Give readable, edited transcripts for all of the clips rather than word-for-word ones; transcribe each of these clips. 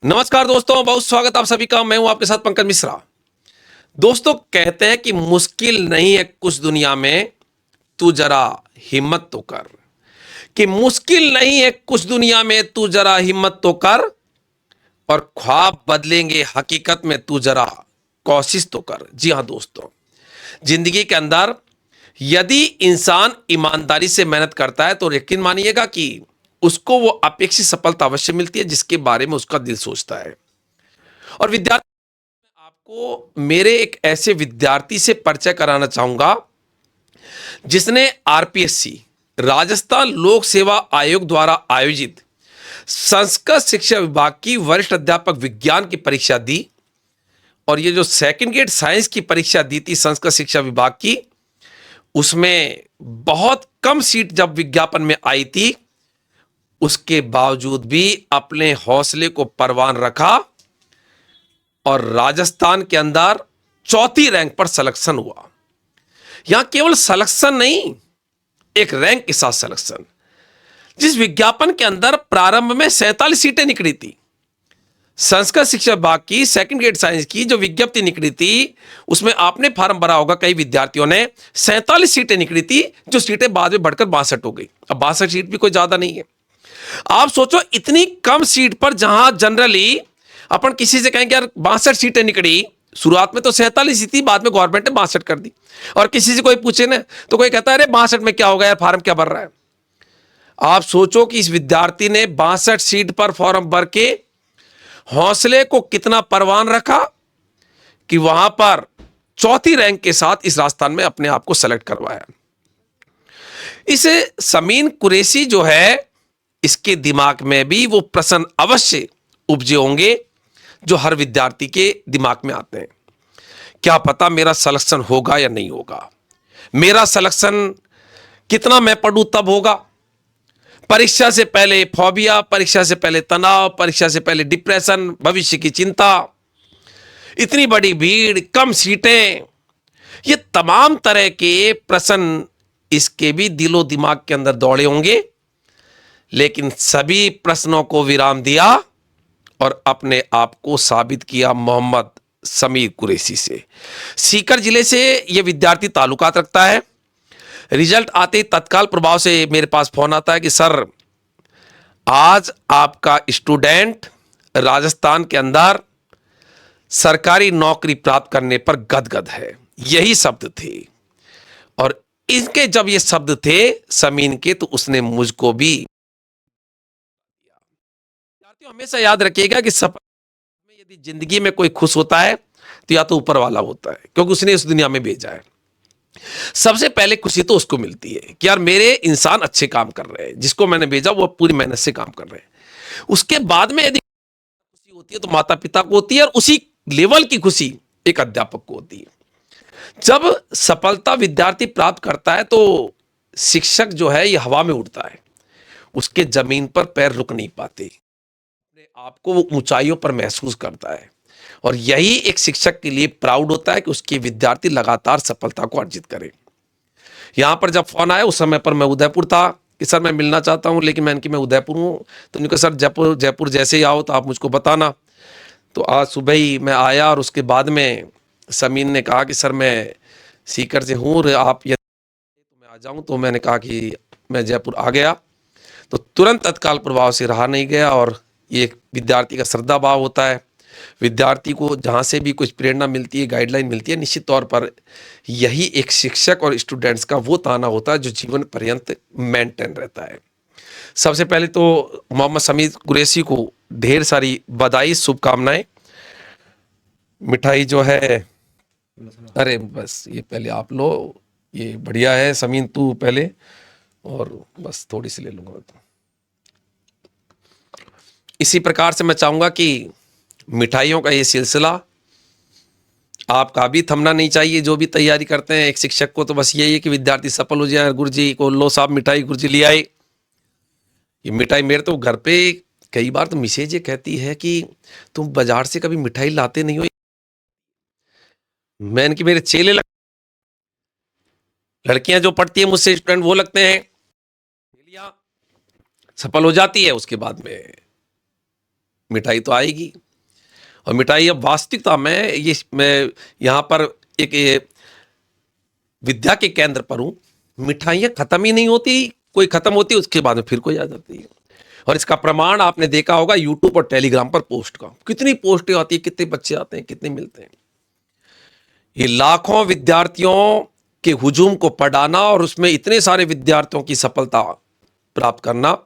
नमस्कार दोस्तों, बहुत स्वागत आप सभी का। मैं हूं आपके साथ पंकज मिश्रा। दोस्तों, कहते हैं कि मुश्किल नहीं है कुछ दुनिया में, तू जरा हिम्मत तो कर। कि मुश्किल नहीं है कुछ दुनिया में, तू जरा हिम्मत तो कर। और ख्वाब बदलेंगे हकीकत में, तू जरा कोशिश तो कर। जी हां दोस्तों, जिंदगी के अंदर यदि इंसान ईमानदारी से मेहनत करता है तो यकीन मानिएगा कि उसको वो अपेक्षित सफलता अवश्य मिलती है जिसके बारे में उसका दिल सोचता है। और विद्यार्थी, आपको मेरे एक ऐसे विद्यार्थी से परिचय कराना चाहूंगा जिसने आरपीएससी, राजस्थान लोक सेवा आयोग द्वारा आयोजित संस्कृत शिक्षा विभाग की वरिष्ठ अध्यापक विज्ञान की परीक्षा दी। और ये जो सेकंड ग्रेड साइंस की परीक्षा दी थी संस्कृत शिक्षा विभाग की, उसमें बहुत कम सीट जब विज्ञापन में आई थी, उसके बावजूद भी अपने हौसले को परवान रखा और राजस्थान के अंदर चौथी रैंक पर सिलेक्शन हुआ। यहां केवल सिलेक्शन नहीं, एक रैंक के साथ सिलेक्शन। जिस विज्ञापन के अंदर प्रारंभ में 47 सीटें निकली थी, संस्कृत शिक्षा विभाग की सेकंड ग्रेड साइंस की जो विज्ञप्ति निकली थी, उसमें आपने फॉर्म भरा होगा कई विद्यार्थियों ने, 47 सीटें निकली थी, जो सीटें बाद में बढ़कर 62 हो गई। अब 62 सीट भी कोई ज्यादा नहीं है। आप सोचो, इतनी कम सीट पर जहां जनरली अपन किसी से कहेंगे यार 62 सीटें निकली, शुरुआत में तो 47 ही थी, बाद में गवर्नमेंट ने 62 कर दी। और किसी से कोई पूछे ना तो कोई कहता है अरे 62 में क्या हो गया यार, फॉर्म क्या भर रहा है। आप सोचो कि इस विद्यार्थी ने 62 सीट पर फॉर्म भर के हौसले को कितना परवान रखा कि वहां पर चौथी रैंक के साथ इस राजस्थान में अपने आप को सेलेक्ट करवाया। इसे समीन कुरैशी जो है, इसके दिमाग में भी वो प्रश्न अवश्य उपजे होंगे जो हर विद्यार्थी के दिमाग में आते हैं। क्या पता मेरा सिलेक्शन होगा या नहीं होगा, मेरा सिलेक्शन कितना मैं पढ़ूं तब होगा। परीक्षा से पहले फोबिया, परीक्षा से पहले तनाव, परीक्षा से पहले डिप्रेशन, भविष्य की चिंता, इतनी बड़ी भीड़, कम सीटें, ये तमाम तरह के प्रश्न इसके भी दिलो दिमाग के अंदर दौड़े होंगे। लेकिन सभी प्रश्नों को विराम दिया और अपने आप को साबित किया मोहम्मद समीर कुरैशी से। सीकर जिले से यह विद्यार्थी ताल्लुकात रखता है। रिजल्ट आते ही तत्काल प्रभाव से मेरे पास फोन आता है कि सर, आज आपका स्टूडेंट राजस्थान के अंदर सरकारी नौकरी प्राप्त करने पर गदगद है। यही शब्द थे। और इनके जब ये शब्द थे समीन के, तो उसने मुझको भी। हमेशा याद रखिएगा कि सब में यदि जिंदगी में कोई खुश होता है तो या तो ऊपर वाला होता है, क्योंकि उसने इस दुनिया में भेजा है। सबसे पहले खुशी तो उसको मिलती है कि यार मेरे इंसान अच्छे काम कर रहे हैं, जिसको मैंने भेजा वो पूरी मेहनत से काम कर रहे हैं। उसके बाद में यदि खुशी होती है तो माता पिता को होती है, और उसी लेवल की खुशी एक अध्यापक को होती है। जब सफलता विद्यार्थी प्राप्त करता है तो शिक्षक जो है ये हवा में उड़ता है, उसके जमीन पर पैर रुक नहीं पाते, अपने आप को वो ऊंचाइयों पर महसूस करता है। और यही एक शिक्षक के लिए प्राउड होता है कि उसके विद्यार्थी लगातार सफलता को अर्जित करें। यहां पर जब फोन आया उस समय पर मैं उदयपुर था कि सर मैं मिलना चाहता हूं, लेकिन मैं उदयपुर हूं। तो उन्होंने कहा सर जयपुर जैसे ही आओ तो आप मुझको बताना। तो आज सुबह ही मैं आया और उसके बाद में समीन ने कहा कि सर मैं सीकर से हूँ, आप यदि तो मैं आ जाऊं। तो मैंने कहा कि मैं जयपुर आ गया। तो तुरंत तत्काल प्रभाव से रहा नहीं गया। और ये एक विद्यार्थी का श्रद्धा भाव होता है। विद्यार्थी को जहाँ से भी कुछ प्रेरणा मिलती है, गाइडलाइन मिलती है, निश्चित तौर पर यही एक शिक्षक और स्टूडेंट्स का वो ताना होता है जो जीवन पर्यंत मेंटेन रहता है। सबसे पहले तो मोहम्मद समीर कुरैशी को ढेर सारी बधाई, शुभकामनाएं। मिठाई जो है, अरे बस ये पहले आप लो, ये बढ़िया है। समीन तू पहले, और बस थोड़ी सी ले लूंगा मैं तो। इसी प्रकार से मैं चाहूंगा कि मिठाइयों का ये सिलसिला आपका भी थमना नहीं चाहिए। जो भी तैयारी करते हैं एक शिक्षक को तो बस यही है कि विद्यार्थी सफल हो जाए। गुरुजी को लो साहब मिठाई, गुरुजी ले आए। ये मिठाई मेरे तो घर पे कई बार तो मिसेज ये कहती है कि तुम बाजार से कभी मिठाई लाते नहीं हो। मैं इनकी मेरे चेले लड़कियां जो पढ़ती है मुझसे, स्टूडेंट वो लगते हैं। सफल हो जाती है, उसके बाद में मिठाई तो आएगी। और मिठाई अब वास्तविकता में ये मैं यहाँ पर एक विद्या के केंद्र पर हूँ, मिठाइयाँ खत्म ही नहीं होती, कोई खत्म होती है उसके बाद में फिर कोई आ जाती है। और इसका प्रमाण आपने देखा होगा यूट्यूब और टेलीग्राम पर पोस्ट का, कितनी पोस्टें आती है, कितने बच्चे आते हैं, कितने मिलते हैं। ये लाखों विद्यार्थियों के हुजूम को पढ़ाना और उसमें इतने सारे विद्यार्थियों की सफलता प्राप्त करना,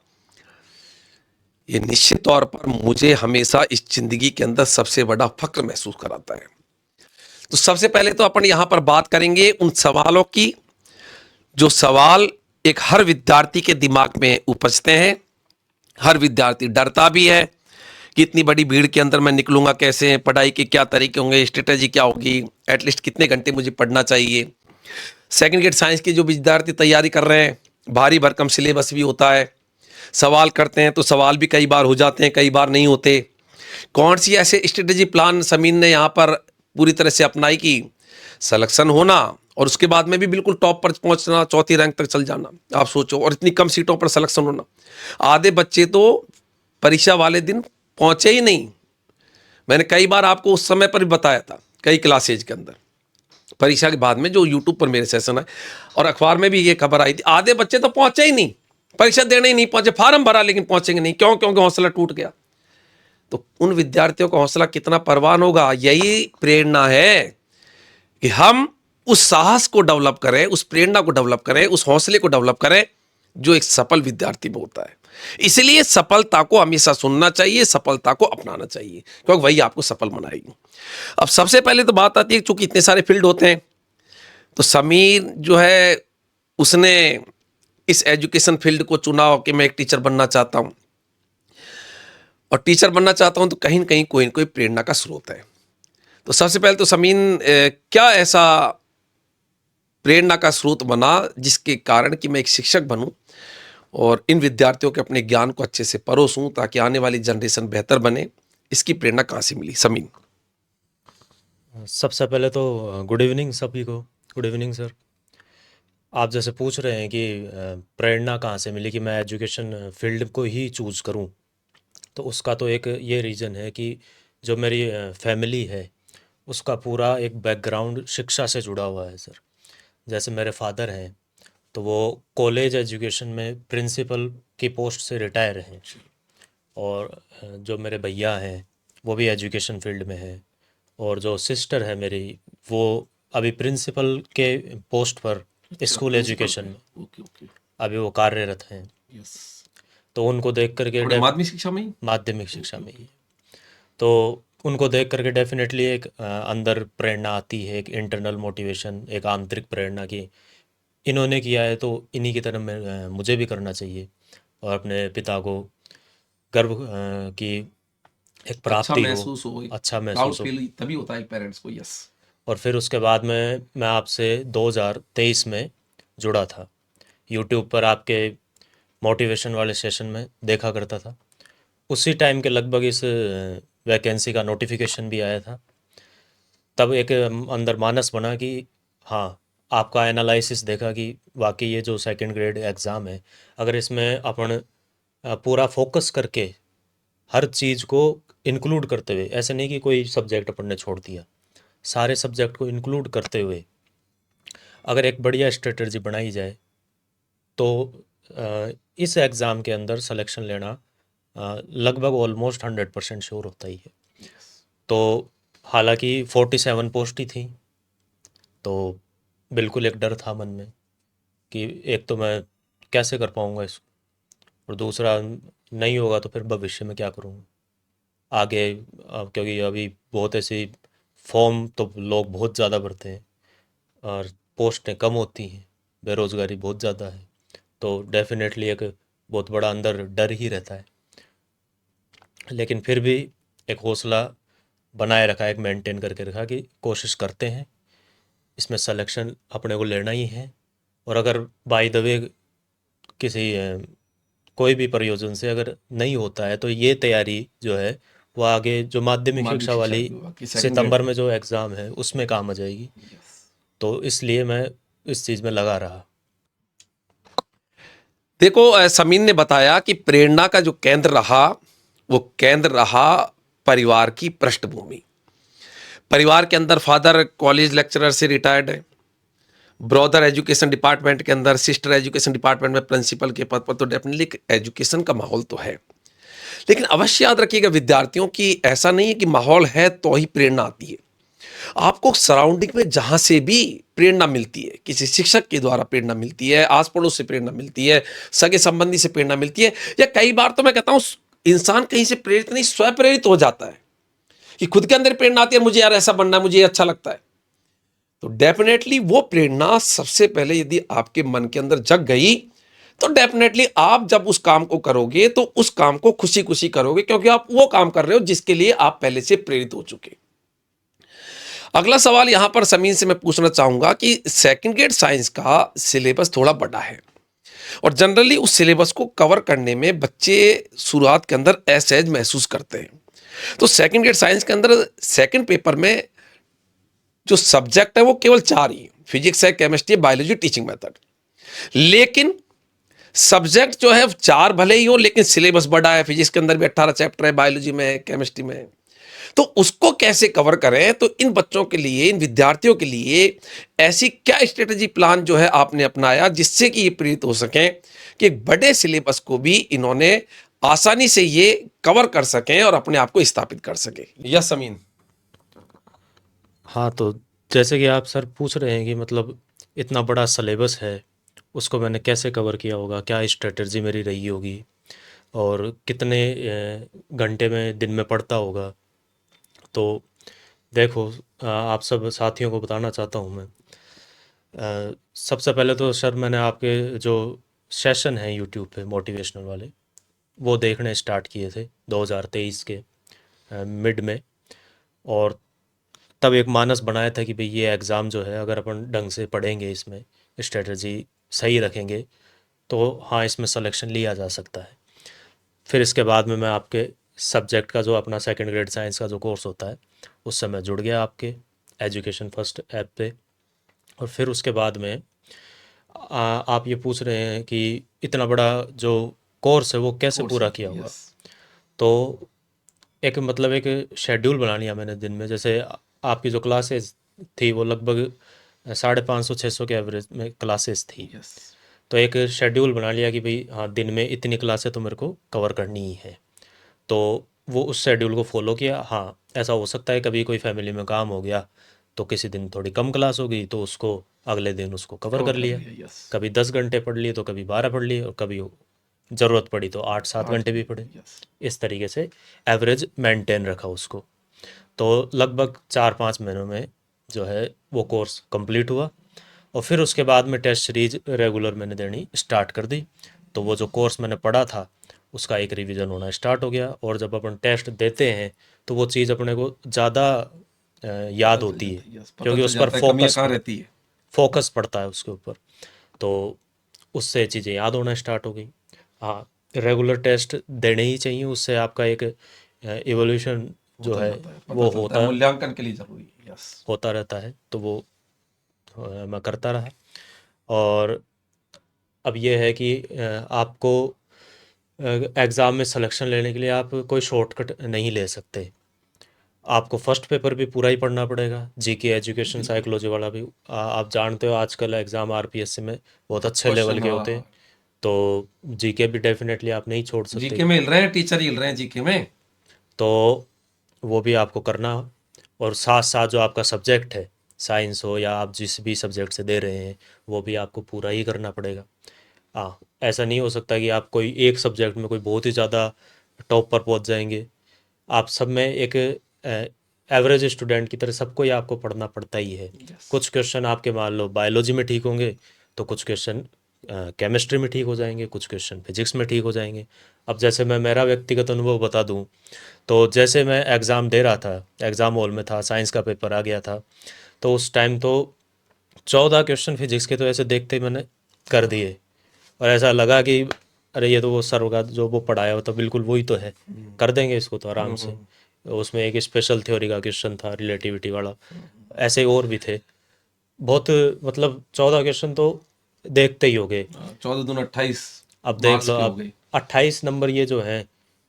ये निश्चित तौर पर मुझे हमेशा इस जिंदगी के अंदर सबसे बड़ा फक्र महसूस कराता है। तो सबसे पहले तो अपन यहां पर बात करेंगे उन सवालों की जो सवाल एक हर विद्यार्थी के दिमाग में उपजते हैं। हर विद्यार्थी डरता भी है कि इतनी बड़ी भीड़ के अंदर मैं निकलूंगा कैसे, पढ़ाई के क्या तरीके होंगे, स्ट्रेटेजी क्या होगी, एटलीस्ट कितने घंटे मुझे पढ़ना चाहिए। सेकंड ग्रेड साइंस के जो विद्यार्थी तैयारी कर रहे हैं, भारी भरकम सिलेबस भी होता है, सवाल करते हैं तो सवाल भी कई बार हो जाते हैं, कई बार नहीं होते। कौन सी ऐसे स्ट्रेटेजी प्लान समीन ने यहाँ पर पूरी तरह से अपनाई कि सिलेक्शन होना और उसके बाद में भी बिल्कुल टॉप पर पहुंचना, चौथी रैंक तक चल जाना। आप सोचो, और इतनी कम सीटों पर सिलेक्शन होना। आधे बच्चे तो परीक्षा वाले दिन पहुंचे ही नहीं। मैंने कई बार आपको उस समय पर भी बताया था, कई क्लासेज के अंदर परीक्षा के बाद में जो यूट्यूब पर मेरे सेशन है और अखबार में भी ये खबर आई थी, आधे बच्चे तो पहुंचे ही नहीं, परीक्षा देने ही नहीं पहुंचे, फार्म भरा लेकिन पहुंचेंगे नहीं। क्यों? क्योंकि हौसला टूट गया। तो उन विद्यार्थियों का हौसला कितना परवान होगा। यही प्रेरणा है कि हम उस साहस को डेवलप करें, उस प्रेरणा को डेवलप करें, उस हौसले को डेवलप करें जो एक सफल विद्यार्थी में होता है। इसलिए सफलता को हमेशा सुनना चाहिए, सफलता को अपनाना चाहिए, क्योंकि वही आपको सफल बनाएगी। अब सबसे पहले तो बात आती है, चूंकि इतने सारे फील्ड होते हैं, तो समीर जो है उसने इस एजुकेशन फील्ड को चुना कि मैं एक टीचर बनना चाहता हूं, और टीचर बनना चाहता हूं तो कहीं ना कहीं कोई ना कोई प्रेरणा का स्रोत है। तो सबसे पहले तो समीन क्या ऐसा प्रेरणा का स्रोत बना जिसके कारण कि मैं एक शिक्षक बनूं और इन विद्यार्थियों के अपने ज्ञान को अच्छे से परोसूं ताकि आने वाली जनरेशन बेहतर बने। इसकी प्रेरणा कहाँ से मिली समीन? सबसे पहले तो गुड इवनिंग सभी को। Good evening sir. आप जैसे पूछ रहे हैं कि प्रेरणा कहाँ से मिली कि मैं एजुकेशन फील्ड को ही चूज़ करूं, तो उसका तो एक ये रीज़न है कि जो मेरी फैमिली है उसका पूरा एक बैकग्राउंड शिक्षा से जुड़ा हुआ है सर। जैसे मेरे फादर हैं तो वो कॉलेज एजुकेशन में प्रिंसिपल की पोस्ट से रिटायर हैं, और जो मेरे भैया हैं वो भी एजुकेशन फील्ड में है, और जो सिस्टर है मेरी वो अभी प्रिंसिपल के पोस्ट पर स्कूल एजुकेशन में ओके ओके, अभी वो कार्यरत हैं। यस। तो उनको देख करके माध्यमिक शिक्षा में ही? माध्यमिक शिक्षा में ही। तो उनको देख करके डेफिनेटली एक अंदर प्रेरणा आती है, एक इंटरनल मोटिवेशन, एक आंतरिक प्रेरणा की इन्होंने किया है तो इन्हीं की तरह मुझे भी करना चाहिए, और अपने पिता को गर्व की एक प्राप्ति हो, महसूस हो, अच्छा प्राउड महसूस हो। फील तभी होता है पेरेंट्स को। यस। और फिर उसके बाद में मैं आपसे 2023 में जुड़ा था। यूट्यूब पर आपके मोटिवेशन वाले सेशन में देखा करता था। उसी टाइम के लगभग इस वैकेंसी का नोटिफिकेशन भी आया था। तब एक अंदर मानस बना कि हाँ, आपका एनालिसिस देखा कि वाकई ये जो सेकंड ग्रेड एग्ज़ाम है, अगर इसमें अपन पूरा फोकस करके हर चीज़ को इंक्लूड करते हुए, ऐसे नहीं कि कोई सब्जेक्ट अपन ने छोड़ दिया, सारे सब्जेक्ट को इंक्लूड करते हुए अगर एक बढ़िया स्ट्रेटजी बनाई जाए तो इस एग्ज़ाम के अंदर सिलेक्शन लेना लगभग ऑलमोस्ट 100% श्योर होता ही है। तो हालांकि 47 पोस्ट ही थी, तो बिल्कुल एक डर था मन में कि एक तो मैं कैसे कर पाऊँगा इसको, और दूसरा नहीं होगा तो फिर भविष्य में क्या करूँगा आगे। क्योंकि अभी बहुत ऐसी फॉर्म तो लोग बहुत ज़्यादा भरते हैं और पोस्टें कम होती हैं, बेरोज़गारी बहुत ज़्यादा है, तो डेफिनेटली एक बहुत बड़ा अंदर डर ही रहता है। लेकिन फिर भी एक हौसला बनाए रखा, एक मेंटेन करके रखा कि कोशिश करते हैं, इसमें सिलेक्शन अपने को लेना ही है। और अगर बाय द वे किसी कोई भी प्रयोजन से अगर नहीं होता है तो ये तैयारी जो है वो आगे जो माध्यमिक शिक्षा वाली सितंबर में जो एग्ज़ाम है उसमें काम आ जाएगी। तो इसलिए मैं इस चीज़ में लगा रहा। देखो, समीन ने बताया कि प्रेरणा का जो केंद्र रहा वो केंद्र रहा परिवार की पृष्ठभूमि। परिवार के अंदर फादर कॉलेज लेक्चरर से रिटायर्ड है, ब्रदर एजुकेशन डिपार्टमेंट के अंदर, सिस्टर एजुकेशन डिपार्टमेंट में प्रिंसिपल के पद पर, तो डेफिनेटली एजुकेशन का माहौल तो है। लेकिन अवश्य याद रखिएगा विद्यार्थियों की, ऐसा नहीं है कि माहौल है तो ही प्रेरणा आती है। आपको सराउंडिंग में जहां से भी प्रेरणा मिलती है, किसी शिक्षक के द्वारा प्रेरणा मिलती है, आस पड़ोस से प्रेरणा मिलती है, सगे संबंधी से प्रेरणा मिलती है, या कई बार तो मैं कहता हूं इंसान कहीं से प्रेरित नहीं स्वयं प्रेरित हो जाता है कि खुद के अंदर प्रेरणा आती है, मुझे यार ऐसा बनना है, मुझे ये अच्छा लगता है। तो डेफिनेटली वो प्रेरणा सबसे पहले यदि आपके मन के अंदर जग गई तो डेफिनेटली आप जब उस काम को करोगे तो उस काम को खुशी खुशी करोगे, क्योंकि आप वो काम कर रहे हो जिसके लिए आप पहले से प्रेरित हो चुके। अगला सवाल यहां पर समीन से मैं पूछना चाहूंगा कि सेकंड ग्रेड साइंस का सिलेबस थोड़ा बड़ा है और जनरली उस सिलेबस को कवर करने में बच्चे शुरुआत के अंदर असहज महसूस करते हैं। तो सेकंड ग्रेड साइंस के अंदर सेकंड पेपर में जो सब्जेक्ट है वो केवल 4 ही, फिजिक्स है, केमिस्ट्री, बायोलॉजी, टीचिंग मेथड। लेकिन सब्जेक्ट जो है 4 भले ही हो, लेकिन सिलेबस बड़ा है। फिजिक्स के अंदर भी 18 चैप्टर है, बायोलॉजी में है, केमिस्ट्री में है। तो उसको कैसे कवर करें? तो इन बच्चों के लिए, इन विद्यार्थियों के लिए ऐसी क्या स्ट्रेटेजी प्लान जो है आपने अपनाया जिससे कि ये प्रेरित हो सकें कि एक बड़े सिलेबस को भी इन्होंने आसानी से ये कवर कर सकें और अपने आप को स्थापित कर सकें? यस अमीन। हाँ, तो जैसे कि आप सर पूछ रहे हैं कि मतलब इतना बड़ा सिलेबस है, उसको मैंने कैसे कवर किया होगा, क्या स्ट्रेटजी मेरी रही होगी और कितने घंटे में दिन में पढ़ता होगा। तो देखो, आप सब साथियों को बताना चाहता हूँ मैं। सबसे पहले तो सर मैंने आपके जो सेशन हैं यूट्यूब पे मोटिवेशनल वाले, वो देखने स्टार्ट किए थे 2023 के मिड में। और तब एक मानस बनाया था कि भाई ये एग्ज़ाम जो है, अगर अपन ढंग से पढ़ेंगे, इसमें स्ट्रेटजी सही रखेंगे, तो हाँ, इसमें सिलेक्शन लिया जा सकता है। फिर इसके बाद में मैं आपके सब्जेक्ट का जो अपना सेकंड ग्रेड साइंस का जो कोर्स होता है, उससे मैं जुड़ गया आपके एजुकेशन फर्स्ट ऐप पे। और फिर उसके बाद में आप ये पूछ रहे हैं कि इतना बड़ा जो कोर्स है वो कैसे पूरा किया होगा। तो एक मतलब एक शेड्यूल बना लिया मैंने दिन में। जैसे आपकी जो क्लासेस थी वो लगभग 550-600 के एवरेज में क्लासेस थी। तो एक शेड्यूल बना लिया कि भाई हाँ, दिन में इतनी क्लासें तो मेरे को कवर करनी ही है। तो वो उस शेड्यूल को फॉलो किया। हाँ, ऐसा हो सकता है कभी कोई फैमिली में काम हो गया तो किसी दिन थोड़ी कम क्लास हो गई तो उसको अगले दिन उसको कवर कर लिया। कभी 10 घंटे पढ़ लिए तो कभी 12 पढ़ लिए, और कभी ज़रूरत पड़ी तो 8-7 घंटे भी पढ़े। इस तरीके से एवरेज मेंटेन रखा उसको। तो लगभग 4-5 महीनों में जो है वो कोर्स कंप्लीट हुआ। और फिर उसके बाद में टेस्ट सीरीज रेगुलर मैंने देनी स्टार्ट कर दी। तो वो जो कोर्स मैंने पढ़ा था उसका एक रिवीजन होना स्टार्ट हो गया। और जब अपन टेस्ट देते हैं तो वो चीज़ अपने को ज़्यादा याद होती है, क्योंकि उस पर फोकस पड़ता है उसके ऊपर। तो उससे चीज़ें याद होना स्टार्ट हो गई। हाँ, रेगुलर टेस्ट देने ही चाहिए, उससे आपका एक इवोल्यूशन जो है वो होता है, मूल्यांकन के लिए जरूरी है। होता रहता है। तो वो मैं करता रहा। और अब ये है कि आपको एग्ज़ाम में सिलेक्शन लेने के लिए आप कोई शॉर्टकट नहीं ले सकते। आपको फर्स्ट पेपर भी पूरा ही पढ़ना पड़ेगा, जीके एजुकेशन साइकोलॉजी वाला भी। आप जानते हो आजकल एग्ज़ाम आरपीएससी में बहुत अच्छे लेवल के होते हैं। तो जीके भी डेफिनेटली आप नहीं छोड़ सकते। जीके में हिल रहे हैं, टीचर हिल रहे हैं जीके में, तो वो भी आपको करना। और साथ साथ जो आपका सब्जेक्ट है, साइंस हो या आप जिस भी सब्जेक्ट से दे रहे हैं, वो भी आपको पूरा ही करना पड़ेगा। हाँ, ऐसा नहीं हो सकता कि आप कोई एक सब्जेक्ट में कोई बहुत ही ज़्यादा टॉप पर पहुंच जाएंगे। आप सब में एक एवरेज स्टूडेंट की तरह सबको ही आपको पढ़ना पड़ता ही है। कुछ क्वेश्चन आपके मान लो बायोलॉजी में ठीक होंगे, तो कुछ क्वेश्चन केमिस्ट्री में ठीक हो जाएंगे, कुछ क्वेश्चन फिजिक्स में ठीक हो जाएंगे। अब जैसे मैं मेरा व्यक्तिगत अनुभव बता दूं, तो जैसे मैं एग्ज़ाम दे रहा था, एग्ज़ाम हॉल में था, साइंस का पेपर आ गया था, तो उस टाइम तो 14 क्वेश्चन फिजिक्स के तो ऐसे देखते ही मैंने कर दिए। और ऐसा लगा कि अरे ये तो वो सर होगा जो वो पढ़ाया हो, तो बिल्कुल वही तो है, कर देंगे इसको तो आराम से। उसमें एक स्पेशल थ्योरी का क्वेश्चन था, रिलेटिविटी वाला। ऐसे और भी थे बहुत, मतलब 14 क्वेश्चन तो देखते ही हो गए। 14 दूनी 28। अब देख लो, अब 28 नंबर ये जो है,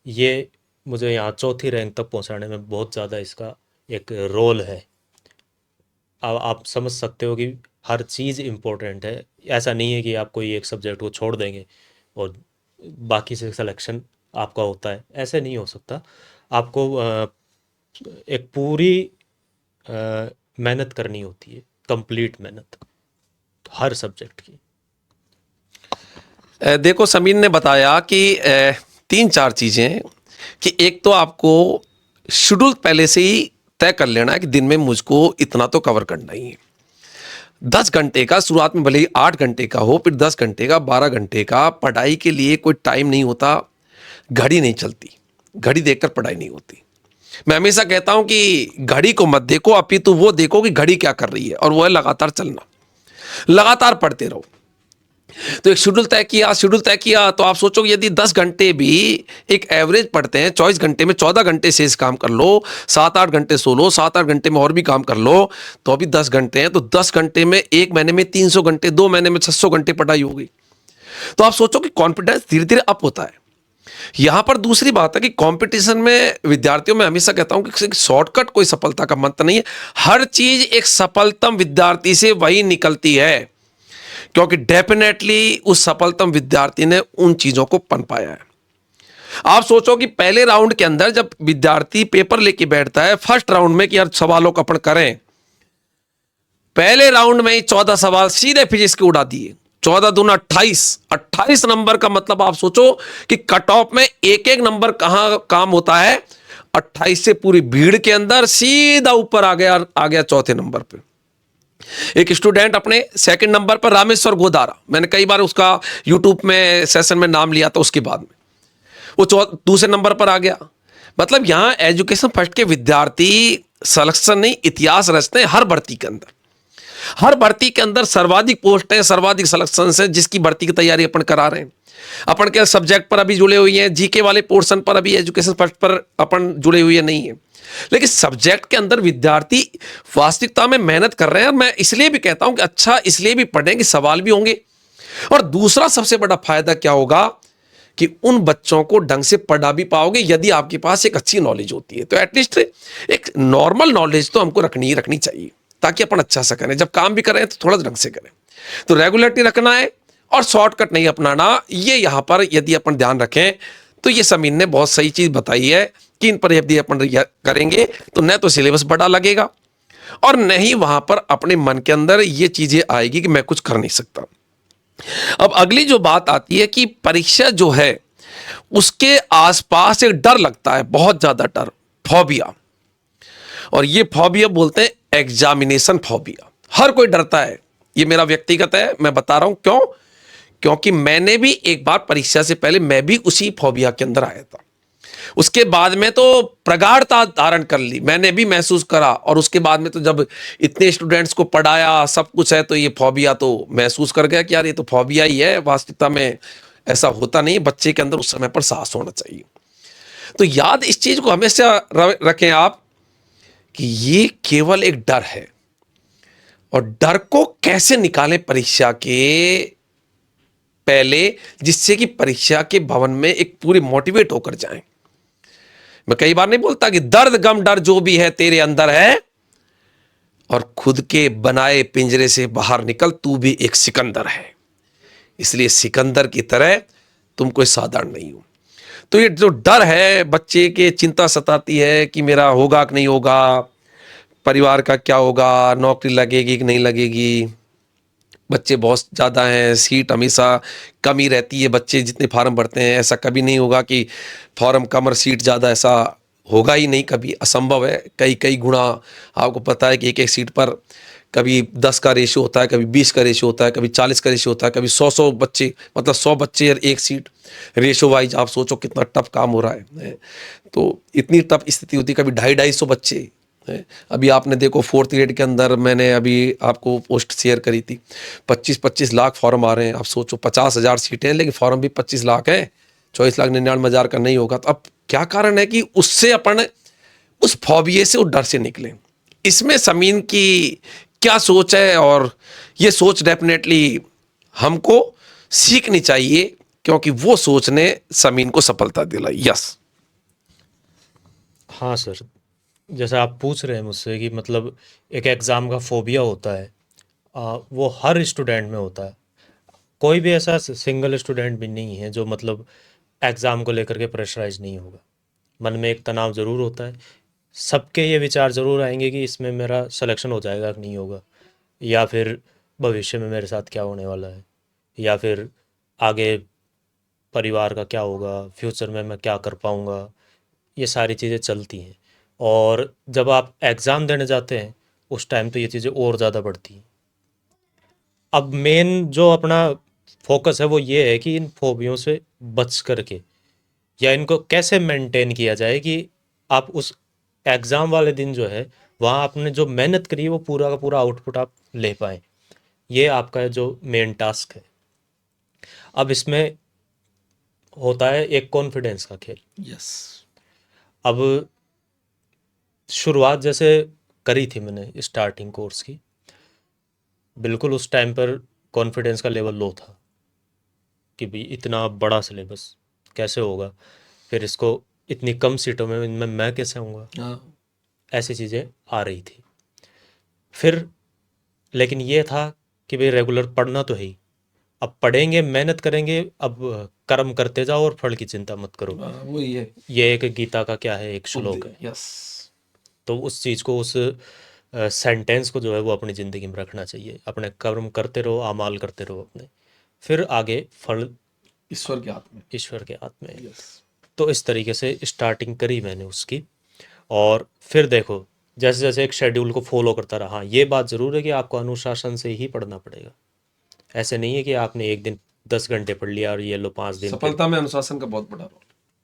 ये मुझे यहाँ चौथी रैंक तक पहुँचाने में बहुत ज़्यादा इसका एक रोल है। अब आप समझ सकते हो कि हर चीज़ इम्पोर्टेंट है। ऐसा नहीं है कि आप कोई एक सब्जेक्ट को छोड़ देंगे और बाकी से सिलेक्शन आपका होता है, ऐसे नहीं हो सकता। आपको एक पूरी मेहनत करनी होती है, कंप्लीट मेहनत हर सब्जेक्ट की। देखो समीन ने बताया कि 3-4 चीज़ें, कि एक तो आपको शेड्यूल पहले से ही तय कर लेना है कि दिन में मुझको इतना तो कवर करना ही है। 10 घंटे का, शुरुआत में भले ही 8 घंटे का हो, फिर 10 घंटे का, 12 घंटे का, पढ़ाई के लिए कोई टाइम नहीं होता, घड़ी नहीं चलती, घड़ी देखकर पढ़ाई नहीं होती। मैं हमेशा कहता हूं कि घड़ी को मत देखो, अपितु वो देखो कि घड़ी क्या कर रही है, और वो है लगातार चलना, लगातार पढ़ते रहो। तो एक शेड्यूल तय किया तो आप सोचो कि यदि 10 घंटे भी एक एवरेज पढ़ते हैं, 24 घंटे में 14 घंटे से इस काम कर लो, 7-8 घंटे सो लो, 7-8 घंटे में और भी काम कर लो, तो अभी 10 घंटे हैं, तो 10 घंटे में एक महीने में 300 घंटे, 2 महीने में 600 घंटे पढ़ाई होगी। तो आप सोचो कि कॉन्फिडेंस धीरे धीरे अप होता है। यहां पर दूसरी बात है कि कंपटीशन में विद्यार्थियों में हमेशा कहता हूं कि शॉर्टकट कोई सफलता का मंत्र नहीं है। हर चीज एक सफलतम विद्यार्थी से वही निकलती है, क्योंकि डेफिनेटली उस सफलतम विद्यार्थी ने उन चीजों को पन पाया है। आप सोचो कि पहले राउंड के अंदर जब विद्यार्थी पेपर लेके बैठता है फर्स्ट राउंड में कि यार सवालों का अपन करें, पहले राउंड में ही 14 सवाल सीधे फिजिक्स के उड़ा दिए। 14 दूना 28 नंबर का मतलब आप सोचो कि कट ऑफ में एक एक नंबर कहां काम होता है। 28 से पूरी भीड़ के अंदर सीधा ऊपर आ गया चौथे नंबर पे। एक स्टूडेंट अपने सेकंड नंबर पर, रामेश्वर गोदारा, मैंने कई बार उसका यूट्यूब में सेशन में नाम लिया था, उसके बाद में वो दूसरे नंबर पर आ गया। मतलब यहां एजुकेशन फर्स्ट के विद्यार्थी सिलेक्शन नहीं, इतिहास रचते हैं हर भर्ती के अंदर। हर भर्ती के अंदर सर्वाधिक पोस्ट है, सर्वाधिक सिलेक्शन है, जिसकी भर्ती की तैयारी अपन करा रहे हैं। अपन के सब्जेक्ट पर अभी जुड़े हुए हैं, जीके वाले पोर्शन पर अभी एजुकेशन फर्स्ट पर अपन जुड़े हुए नहीं है, लेकिन सब्जेक्ट के अंदर विद्यार्थी वास्तविकता में मेहनत कर रहे हैं। और मैं इसलिए भी कहता हूं कि अच्छा इसलिए भी पढ़ें कि सवाल भी होंगे, और दूसरा सबसे बड़ा फायदा क्या होगा कि उन बच्चों को ढंग से पढ़ा भी पाओगे यदि आपके पास एक अच्छी नॉलेज होती है। तो एटलीस्ट एक नॉर्मल नॉलेज तो हमको रखनी चाहिए, ताकि अपन अच्छा सा करें। जब काम भी करें तो थोड़ा ढंग से करें। तो रेगुलरिटी रखना है और शॉर्टकट नहीं अपनाना, ये यहां पर यदि अपन ध्यान रखें तो ये समीन ने बहुत सही चीज बताई है कि इन पर यदि अपन करेंगे तो न तो सिलेबस बड़ा लगेगा और न ही वहां पर अपने मन के अंदर ये चीजें आएगी कि मैं कुछ कर नहीं सकता। अब अगली जो बात आती है कि परीक्षा जो है उसके आसपास एक डर लगता है, बहुत ज्यादा डर, फोबिया। और ये फोबिया बोलते हैं एग्जामिनेशन फोबिया। हर कोई डरता है, ये मेरा व्यक्तिगत है, मैं बता रहा हूं क्यों। क्योंकि मैंने भी एक बार परीक्षा से पहले मैं भी उसी फोबिया के अंदर आया था। उसके बाद में तो प्रगाढ़ता धारण कर ली, मैंने भी महसूस करा, और उसके बाद में तो जब इतने स्टूडेंट्स को पढ़ाया, सब कुछ है, तो ये फोबिया तो महसूस कर गया कि यार ये तो फोबिया ही है, वास्तविकता में ऐसा होता नहीं। बच्चे के अंदर उस समय पर साहस होना चाहिए। तो याद इस चीज को हमेशा रखें आप कि ये केवल एक डर है, और डर को कैसे निकालें परीक्षा के पहले, जिससे कि परीक्षा के भवन में एक पूरी मोटिवेट होकर जाएं। मैं कई बार नहीं बोलता कि दर्द गम डर जो भी है तेरे अंदर है, और खुद के बनाए पिंजरे से बाहर निकल, तू भी एक सिकंदर है। इसलिए सिकंदर की तरह तुम कोई साधारण नहीं हो। तो ये जो डर है, बच्चे के चिंता सताती है कि मेरा होगा कि नहीं होगा, परिवार का क्या होगा, नौकरी लगेगी कि नहीं लगेगी, बच्चे बहुत ज़्यादा हैं, सीट हमेशा कम ही रहती है, बच्चे जितने फार्म भरते हैं, ऐसा कभी नहीं होगा कि फार्म कम और सीट ज़्यादा, ऐसा होगा ही नहीं, कभी असंभव है। कई गुणा आपको पता है कि एक एक सीट पर कभी 10 का रेशियो होता है, कभी 20 का रेशियो होता है, कभी 40 का रेशियो होता है, कभी 100 बच्चे, मतलब 100 बच्चे और एक सीट, रेशियो वाइज आप सोचो कितना टफ काम हो रहा है। तो इतनी टफ स्थिति होती है, कभी 250-250 बच्चे। अभी आपने देखो 4th ग्रेड के अंदर मैंने अभी आपको पोस्ट शेयर करी थी, 25-25 लाख फॉर्म आ रहे हैं। आप सोचो 50,000 सीटें हैं, लेकिन फॉर्म भी 25 लाख है, 24,99,000 का नहीं होगा। तो अब क्या कारण है कि उससे अपन उस फोबिये से, उस डर से निकलें। इसमें समीन की क्या सोच है, और ये सोच डेफिनेटली हमको सीखनी चाहिए, क्योंकि वो सोच ने समीन को सफलता दिलाई। यस। हाँ सर, जैसे आप पूछ रहे हैं मुझसे कि मतलब एक एग्ज़ाम का फोबिया होता है, वो हर स्टूडेंट में होता है। कोई भी ऐसा सिंगल स्टूडेंट भी नहीं है जो मतलब एग्ज़ाम को लेकर के प्रेशराइज नहीं होगा। मन में एक तनाव ज़रूर होता है। सबके ये विचार ज़रूर आएंगे कि इसमें मेरा सिलेक्शन हो जाएगा कि नहीं होगा, या फिर भविष्य में मेरे साथ क्या होने वाला है, या फिर आगे परिवार का क्या होगा, फ्यूचर में मैं क्या कर पाऊँगा। ये सारी चीज़ें चलती हैं। और जब आप एग्ज़ाम देने जाते हैं उस टाइम तो ये चीज़ें और ज़्यादा बढ़ती हैं। अब मेन जो अपना फोकस है वो ये है कि इन फोबियों से बच करके या इनको कैसे मेंटेन किया जाए कि आप उस एग्ज़ाम वाले दिन जो है वहाँ आपने जो मेहनत करी है वो पूरा का पूरा आउटपुट आप ले पाएँ। ये आपका जो मेन टास्क है। अब इसमें होता है एक कॉन्फिडेंस का खेल। यस। अब शुरुआत जैसे करी थी मैंने स्टार्टिंग कोर्स की, बिल्कुल उस टाइम पर कॉन्फिडेंस का लेवल लो था कि भाई इतना बड़ा सिलेबस कैसे होगा, फिर इसको इतनी कम सीटों में इनमें मैं कैसे आऊँगा, हाँ। ऐसी चीज़ें आ रही थी। फिर लेकिन ये था कि भाई रेगुलर पढ़ना तो है ही, अब पढ़ेंगे मेहनत करेंगे, अब कर्म करते जाओ और फल की चिंता मत करो। वही है। ये एक गीता का क्या है, एक श्लोक है। यस। तो उस चीज़ को, उस सेंटेंस को जो है वो अपनी ज़िंदगी में रखना चाहिए। अपने कर्म करते रहो, आमाल करते रहो अपने, फिर आगे फल ईश्वर के हाथ में। ईश्वर के हाथ में है। यस। तो इस तरीके से स्टार्टिंग करी मैंने उसकी। और फिर देखो जैसे जैसे एक शेड्यूल को फॉलो करता रहा। हाँ, ये बात ज़रूर है कि आपको अनुशासन से ही पढ़ना पड़ेगा। ऐसे नहीं है कि आपने एक दिन 10 घंटे पढ़ लिया और ये लो 5 दिन फिर। सफलता में अनुशासन का बहुत बड़ा रोल।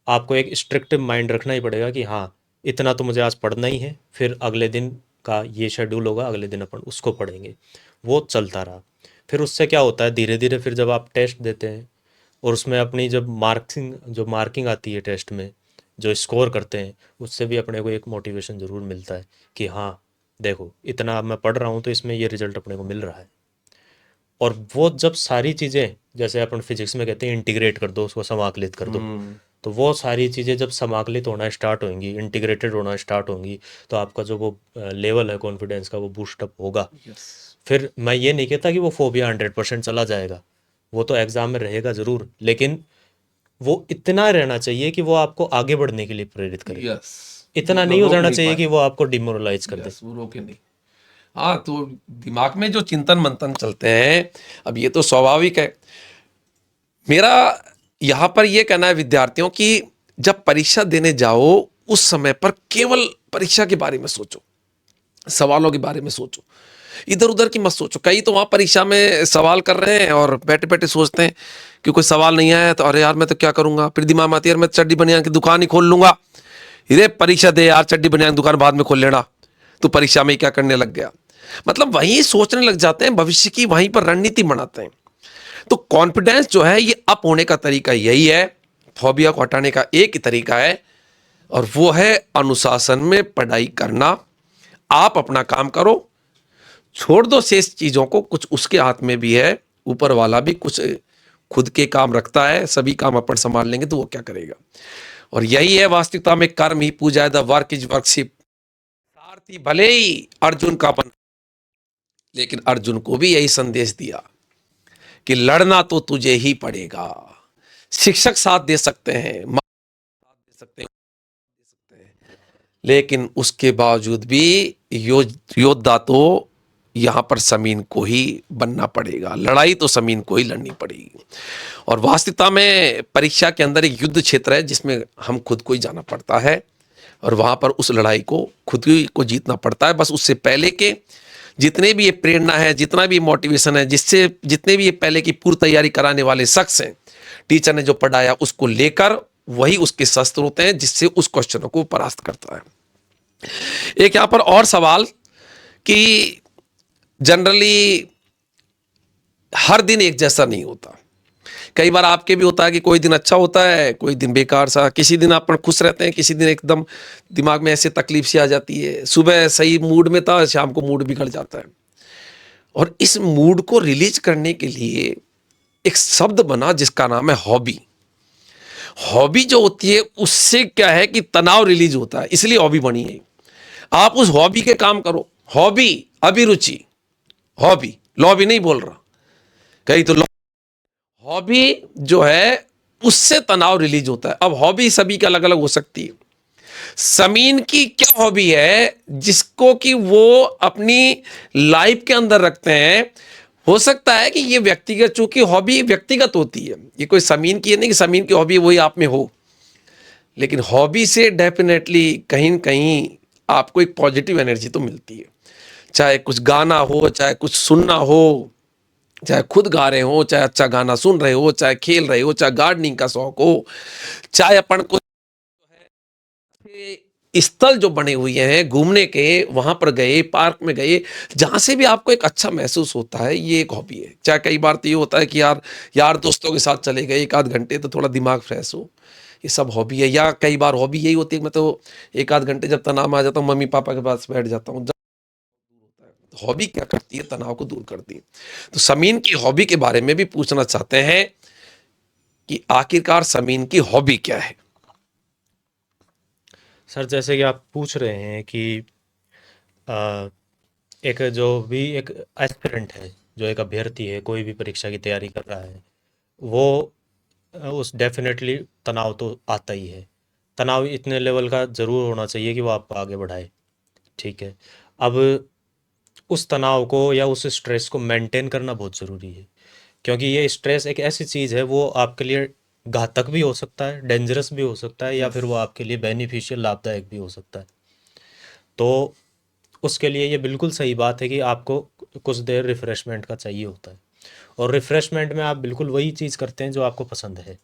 आपको एक स्ट्रिक्ट माइंड रखना ही पड़ेगा कि हाँ, इतना तो मुझे आज पढ़ना ही है, फिर अगले दिन का ये शेड्यूल होगा, अगले दिन अपन उसको पढ़ेंगे। वो चलता रहा। फिर उससे क्या होता है, धीरे धीरे फिर जब आप टेस्ट देते हैं और उसमें अपनी जब मार्किंग आती है टेस्ट में, जो स्कोर करते हैं, उससे भी अपने को एक मोटिवेशन ज़रूर मिलता है कि हाँ देखो इतना मैं पढ़ रहा हूँ तो इसमें ये रिजल्ट अपने को मिल रहा है। और वो जब सारी चीज़ें, जैसे अपन फिजिक्स में कहते हैं इंटीग्रेट कर दो, उसको समाकलित कर दो, तो वो सारी चीज़ें जब समाकलित होना स्टार्ट होंगी, इंटीग्रेटेड होना स्टार्ट होंगी, तो आपका जो वो लेवल है कॉन्फिडेंस का वो बूस्टअप होगा। यस। फिर मैं ये नहीं कहता कि वो फोबिया 100% चला जाएगा, वो तो एग्ज़ाम में रहेगा ज़रूर, लेकिन वो इतना रहना चाहिए कि वो आपको आगे बढ़ने के लिए प्रेरित करे। यस। इतना नहीं हो जाना चाहिए कि वो आपको डिमोरलाइज कर दे। यस, वो रोके नहीं। हाँ, तो दिमाग में जो चिंतन मंथन चलते हैं, अब ये तो स्वाभाविक है। मेरा यहाँ पर यह कहना है विद्यार्थियों की, जब परीक्षा देने जाओ उस समय पर केवल परीक्षा के बारे में सोचो, सवालों के बारे में सोचो, इधर उधर की मत सोचो। कई तो वहां परीक्षा में सवाल कर रहे हैं और बैठे बैठे सोचते हैं कि कोई सवाल नहीं आया तो अरे यार मैं तो क्या करूंगा, फिर दिमाग में आती है यार मैं चड्डी बनियान की दुकान ही खोल लूंगा। अरे परीक्षा दे यार, चड्डी बनियान की दुकान बाद में खोल लेना, तो परीक्षा में ही क्या करने लग गया। मतलब वहीं सोचने लग जाते हैं, भविष्य की वहीं पर रणनीति बनाते हैं। तो कॉन्फिडेंस जो है ये अप होने का तरीका यही है, फोबिया को हटाने का एक ही तरीका है, और वो है अनुशासन में पढ़ाई करना। आप अपना काम करो, छोड़ दो शेष चीजों को, कुछ उसके हाथ में भी है, ऊपर वाला भी कुछ खुद के काम रखता है, सभी काम अपन संभाल लेंगे तो वो क्या करेगा। और यही है वास्तविकता में, कर्म ही पूजा है, द वर्क इज वर्कशिप। सारथी भले ही अर्जुन का बन, लेकिन अर्जुन को भी यही संदेश दिया कि लड़ना तो तुझे ही पड़ेगा। शिक्षक साथ दे सकते हैं, माँ साथ दे सकते हैं, लेकिन उसके बावजूद भी योद्धा तो यहां पर समीन को ही बनना पड़ेगा, लड़ाई तो समीन को ही लड़नी पड़ेगी। और वास्तविकता में परीक्षा के अंदर एक युद्ध क्षेत्र है जिसमें हम खुद को ही जाना पड़ता है, और वहां पर उस लड़ाई को खुद ही को जीतना पड़ता है। बस उससे पहले के जितने भी ये प्रेरणा है, जितना भी मोटिवेशन है, जिससे जितने भी ये पहले की पूर्व तैयारी कराने वाले शख्स हैं, टीचर ने जो पढ़ाया उसको लेकर वही उसके शस्त्र होते हैं जिससे उस क्वेश्चनों को परास्त करता है। एक यहां पर और सवाल कि जनरली हर दिन एक जैसा नहीं होता। कई बार आपके भी होता है कि कोई दिन अच्छा होता है, कोई दिन बेकार सा, किसी दिन आप खुश रहते हैं, किसी दिन एकदम दिमाग में ऐसे तकलीफ सी आ जाती है। सुबह सही मूड में था, शाम को मूड बिगड़ जाता है। और इस मूड को रिलीज करने के लिए एक शब्द बना जिसका नाम है हॉबी। हॉबी जो होती है उससे क्या है कि तनाव रिलीज होता है, इसलिए हॉबी बनी है। आप उस हॉबी के काम करो। हॉबी, अभिरुचि, हॉबी, लॉबी नहीं बोल रहा कहीं तो। हॉबी जो है उससे तनाव रिलीज होता है। अब हॉबी सभी की अलग अलग हो सकती है। समीन की क्या हॉबी है जिसको कि वो अपनी लाइफ के अंदर रखते हैं? हो सकता है कि ये व्यक्तिगत, चूंकि हॉबी व्यक्तिगत होती है, ये कोई समीन की है नहीं कि समीन की हॉबी वही आप में हो, लेकिन हॉबी से डेफिनेटली कहीं न कहीं आपको एक पॉजिटिव एनर्जी तो मिलती है। चाहे कुछ गाना हो, चाहे कुछ सुनना हो, चाहे खुद गा रहे हो, चाहे अच्छा गाना सुन रहे हो, चाहे खेल रहे हो, चाहे गार्डनिंग का शौक हो, चाहे अपन को स्थल जो बने हुए हैं घूमने के, वहां पर गए, पार्क में गए, जहां से भी आपको एक अच्छा महसूस होता है, ये एक हॉबी है। चाहे कई बार तो ये होता है कि यार यार दोस्तों के साथ चले गए एक आध घंटे तो थोड़ा दिमाग फ्रेश हो, ये सब हॉबी है। या कई बार हॉबी यही होती है कि मैं तो एक आध घंटे जब तनाव आ जाता हूँ मम्मी पापा के पास बैठ जाता हूँ। हॉबी क्या करती है? तनाव को दूर करती है। तो समीन की हॉबी के बारे में भी पूछना चाहते हैं कि आखिरकार समीन की हॉबी क्या है? सर जैसे कि आप पूछ रहे हैं कि अ, एक जो भी एक एस्पिरेंट है, जो एक अभ्यर्थी है, कोई भी परीक्षा की तैयारी कर रहा है, वो उस डेफिनेटली तनाव तो आता ही है। तनाव इतने लेवल का ज़रूर होना चाहिए कि वो आपको आगे बढ़ाए। ठीक है। अब उस तनाव को या उस स्ट्रेस को मेंटेन करना बहुत ज़रूरी है, क्योंकि ये स्ट्रेस एक ऐसी चीज़ है, वो आपके लिए घातक भी हो सकता है, डेंजरस भी हो सकता है, या फिर वो आपके लिए बेनिफिशियल, लाभदायक भी हो सकता है। तो उसके लिए ये बिल्कुल सही बात है कि आपको कुछ देर रिफ़्रेशमेंट का चाहिए होता है, और रिफ़्रेशमेंट में आप बिल्कुल वही चीज़ करते हैं जो आपको पसंद है।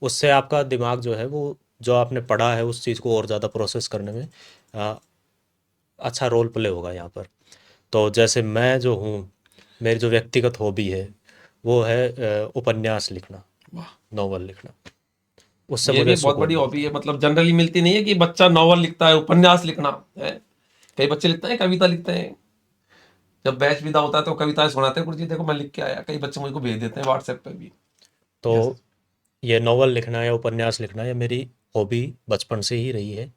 उससे आपका दिमाग जो है, वो जो आपने पढ़ा है उस चीज़ को और ज़्यादा प्रोसेस करने में अ, अच्छा रोल प्ले होगा यहाँ पर। तो जैसे मैं जो हूँ, मेरी जो व्यक्तिगत हॉबी है वो है उपन्यास लिखना, वाह, नॉवल लिखना। उससे ये मुझे भी बहुत सुकून बड़ी मिलता हॉबी है। है। मतलब जनरली मिलती नहीं है कि बच्चा नॉवल लिखता है, उपन्यास लिखना है। कई बच्चे लिखते हैं, कविता लिखते हैं। जब बैच विदा होता है तो कविताएं सुनाते हैं, गुरुजी देखो मैं लिख के आया। कई बच्चे मुझको भेज देते हैं व्हाट्सएप पे भी। तो यस। ये नॉवल लिखना या उपन्यास लिखना, ये मेरी हॉबी बचपन से ही रही है।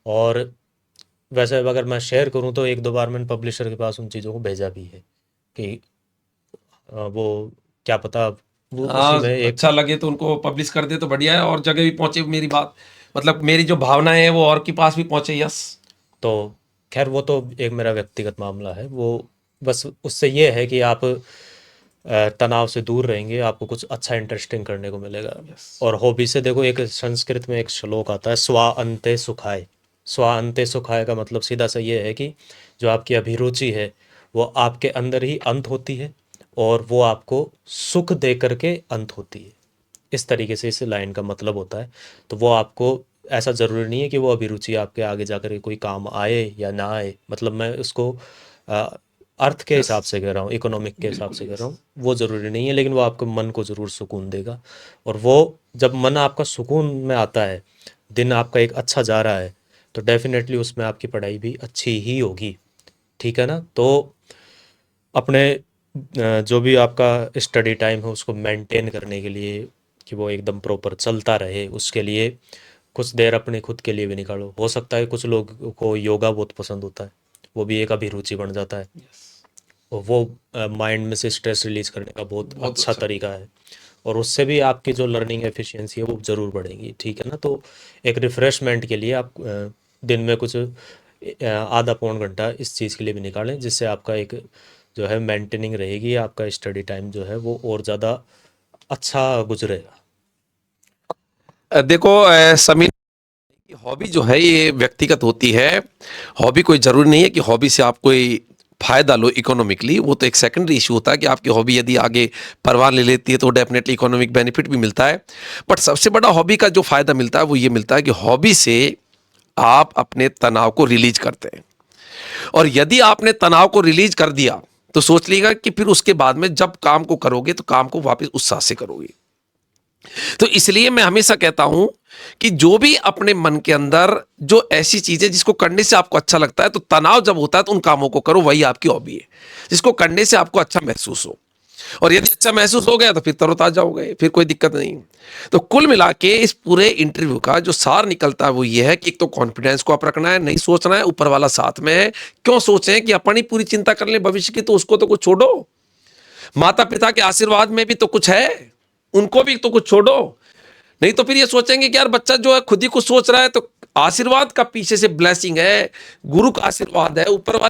और वैसे अगर मैं शेयर करूँ तो एक दो बार मैंने पब्लिशर के पास उन चीज़ों को भेजा भी है कि वो क्या पता वो उसी में हाँ, एक। अच्छा लगे तो उनको पब्लिश कर दे तो बढ़िया है, और जगह भी पहुंचे मेरी बात, मतलब मेरी जो भावनाएं हैं वो और के पास भी पहुंचे। यस। तो खैर वो तो एक मेरा व्यक्तिगत मामला है। वो बस उससे ये है कि आप तनाव से दूर रहेंगे, आपको कुछ अच्छा इंटरेस्टिंग करने को मिलेगा। यस। और हॉबी से देखो, एक संस्कृत में एक श्लोक आता है, स्वा अंते सुखाय। स्वा अंते सुखाय का मतलब सीधा सा ये है कि जो आपकी अभिरुचि है वो आपके अंदर ही अंत होती है, और वो आपको सुख दे करके अंत होती है। इस तरीके से इस लाइन का मतलब होता है। तो वो आपको, ऐसा ज़रूरी नहीं है कि वो अभिरुचि आपके आगे जाकर के कोई काम आए या ना आए। मतलब मैं उसको अ, अर्थ के यस। हिसाब से कह रहा हूँ, इकोनॉमिक के हिसाब बिल्कुल। से कह यस। रहा हूँ। वो ज़रूरी नहीं है, लेकिन वो आपके मन को ज़रूर सुकून देगा। और वो जब मन आपका सुकून में आता है, दिन आपका एक अच्छा जा रहा है, तो डेफिनेटली उसमें आपकी पढ़ाई भी अच्छी ही होगी। ठीक है ना? तो अपने जो भी आपका स्टडी टाइम है उसको मेंटेन करने के लिए, कि वो एकदम प्रॉपर चलता रहे, उसके लिए कुछ देर अपने खुद के लिए भी निकालो। हो सकता है कुछ लोग को योगा बहुत पसंद होता है, वो भी एक अभिरुचि बन जाता है, यस। और वो माइंड में से स्ट्रेस रिलीज करने का बहुत बहुत अच्छा अच्छा। तरीका है। और उससे भी आपकी जो लर्निंग एफिशिएंसी है वो ज़रूर बढ़ेगी। ठीक है ना? तो एक रिफ़्रेशमेंट के लिए आप दिन में कुछ आधा पौन घंटा इस चीज़ के लिए भी निकालें, जिससे आपका एक जो है मेंटेनिंग रहेगी, आपका स्टडी टाइम जो है वो और ज़्यादा अच्छा गुजरेगा। देखो समीर, हॉबी जो है ये व्यक्तिगत होती है। हॉबी कोई जरूरी नहीं है कि हॉबी से आप कोई फायदा लो इकोनॉमिकली। वो तो एक सेकेंडरी इशू होता है कि आपकी हॉबी यदि आगे परवान ले लेती है तो डेफिनेटली इकोनॉमिक बेनिफिट भी मिलता है। बट सबसे बड़ा हॉबी का जो फायदा मिलता है वो ये मिलता है कि हॉबी से आप अपने तनाव को रिलीज करते हैं। और यदि आपने तनाव को रिलीज कर दिया तो सोच लीजिएगा कि फिर उसके बाद में जब काम को करोगे तो काम को वापस उत्साह से करोगे। तो इसलिए मैं हमेशा कहता हूं कि जो भी अपने मन के अंदर जो ऐसी चीजें जिसको करने से आपको अच्छा लगता है, तो तनाव जब होता है तो उन कामों को करो, वही आपकी हॉबी है जिसको करने से आपको अच्छा महसूस हो। और यदि अच्छा महसूस हो गया तो फिर तरोताजा हो गए, फिर कोई दिक्कत नहीं। तो कुल मिला के इस पूरे इंटरव्यू का जो सार निकलता है वो ये है कि एक तो कॉन्फिडेंस को आप रखना है, नहीं सोचना है, ऊपर वाला साथ में है। क्यों सोचें कि अपन ही पूरी चिंता कर लें भविष्य की, तो उसको तो कुछ छोड़ो। माता पिता के आशीर्वाद में भी तो कुछ है, उनको भी तो कुछ छोड़ो। नहीं तो फिर ये सोचेंगे कि यार बच्चा जो है खुद ही कुछ सोच रहा है, तो आशीर्वाद का पीछे से ब्लेसिंग है, गुरु का आशीर्वाद है, ऊपर वाला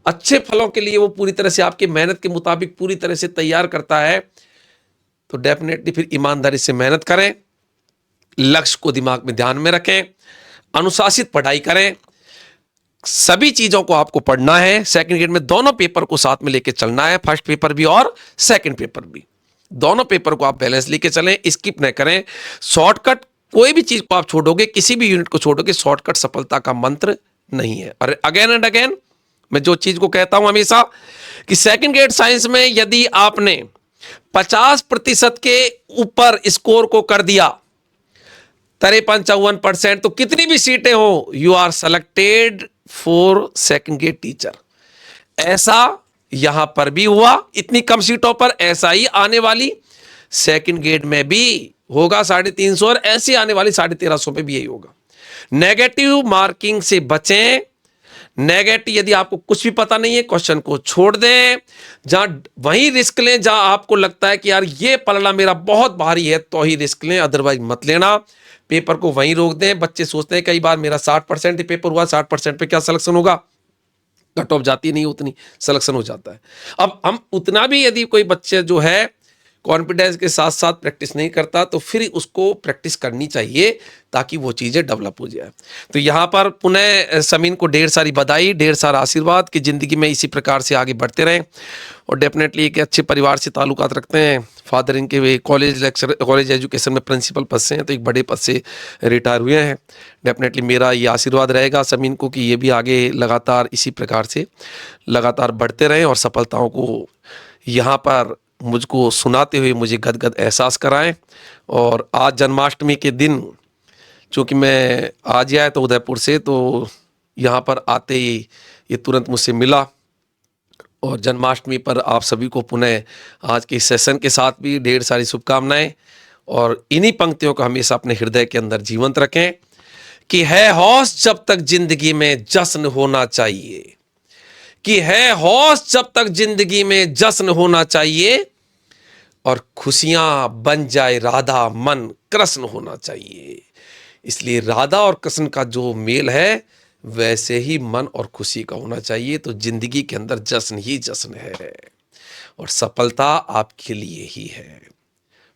अच्छे फलों के लिए वो पूरी तरह से आपकी मेहनत के मुताबिक पूरी तरह से तैयार करता है। तो डेफिनेटली फिर ईमानदारी से मेहनत करें, लक्ष्य को दिमाग में ध्यान में रखें, अनुशासित पढ़ाई करें। सभी चीजों को आपको पढ़ना है। सेकंड ग्रेड में दोनों पेपर को साथ में लेके चलना है, फर्स्ट पेपर भी और सेकंड पेपर भी। दोनों पेपर को आप बैलेंस लेके चलें, स्किप न करें। शॉर्टकट, कोई भी चीज को आप छोड़ोगे, किसी भी यूनिट को छोड़ोगे, शॉर्टकट सफलता का मंत्र नहीं है। और अगेन एंड अगेन मैं जो चीज को कहता हूं हमेशा कि सेकंड ग्रेड साइंस में यदि आपने 50% के ऊपर स्कोर को कर दिया, 53-54%, तो कितनी भी सीटें हो, you are selected for second grade teacher. ऐसा यहां पर भी हुआ, इतनी कम सीटों पर, ऐसा ही आने वाली सेकंड ग्रेड में भी होगा 350, और ऐसी आने वाली 1350 पे भी यही होगा। नेगेटिव मार्किंग से बचें। नेगेटिव, यदि आपको कुछ भी पता नहीं है, क्वेश्चन को छोड़ दें। जहां वहीं रिस्क लें जहां आपको लगता है कि यार ये पलड़ा मेरा बहुत भारी है, तो ही रिस्क लें, अदरवाइज मत लेना। पेपर को वहीं रोक दें। बच्चे सोचते हैं कई बार मेरा 60% ही पेपर हुआ, 60% पे क्या सिलेक्शन होगा, कट ऑफ जाती नहीं, उतनी सिलेक्शन हो जाता है। अब हम उतना भी यदि कोई बच्चे जो है कॉन्फिडेंस के साथ साथ प्रैक्टिस नहीं करता, तो फिर उसको प्रैक्टिस करनी चाहिए ताकि वो चीज़ें डेवलप हो जाए। तो यहाँ पर पुनः समीन को ढेर सारी बधाई, ढेर सारा आशीर्वाद कि ज़िंदगी में इसी प्रकार से आगे बढ़ते रहें। और डेफिनेटली एक अच्छे परिवार से ताल्लुकात रखते हैं। फादर इनके वे कॉलेज एजुकेशन में प्रिंसिपल पद से हैं, तो एक बड़े पद से रिटायर हुए हैं। डेफिनेटली मेरा ये आशीर्वाद रहेगा समीन को कि ये भी आगे लगातार इसी प्रकार से लगातार बढ़ते रहें और सफलताओं को यहाँ पर मुझको सुनाते हुए मुझे गदगद एहसास कराएं। और आज जन्माष्टमी के दिन, चूँकि मैं आज आया तो उदयपुर से, तो यहाँ पर आते ही ये तुरंत मुझसे मिला। और जन्माष्टमी पर आप सभी को पुनः आज के सेशन के साथ भी ढेर सारी शुभकामनाएं। और इन्हीं पंक्तियों को हमेशा अपने हृदय के अंदर जीवंत रखें कि है हौस जब तक जिंदगी में जश्न होना चाहिए, कि है हौस जब तक जिंदगी में जश्न होना चाहिए, और खुशियां बन जाए राधा मन कृष्ण होना चाहिए। इसलिए राधा और कृष्ण का जो मेल है वैसे ही मन और खुशी का होना चाहिए। तो जिंदगी के अंदर जश्न ही जश्न है और सफलता आपके लिए ही है।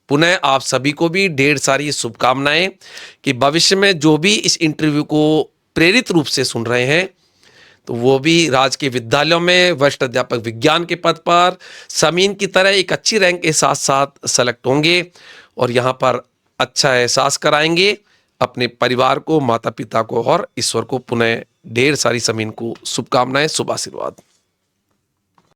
पुनः आप सभी को भी ढेर सारी शुभकामनाएं कि भविष्य में जो भी इस इंटरव्यू को प्रेरित रूप से सुन रहे हैं, तो वो भी राजकीय विद्यालयों में वरिष्ठ अध्यापक विज्ञान के पद पर समीन की तरह एक अच्छी रैंक के साथ साथ सेलेक्ट होंगे और यहाँ पर अच्छा एहसास कराएंगे अपने परिवार को, माता पिता को और ईश्वर को। पुनः ढेर सारी समीन को शुभकामनाएं, शुभ आशीर्वाद।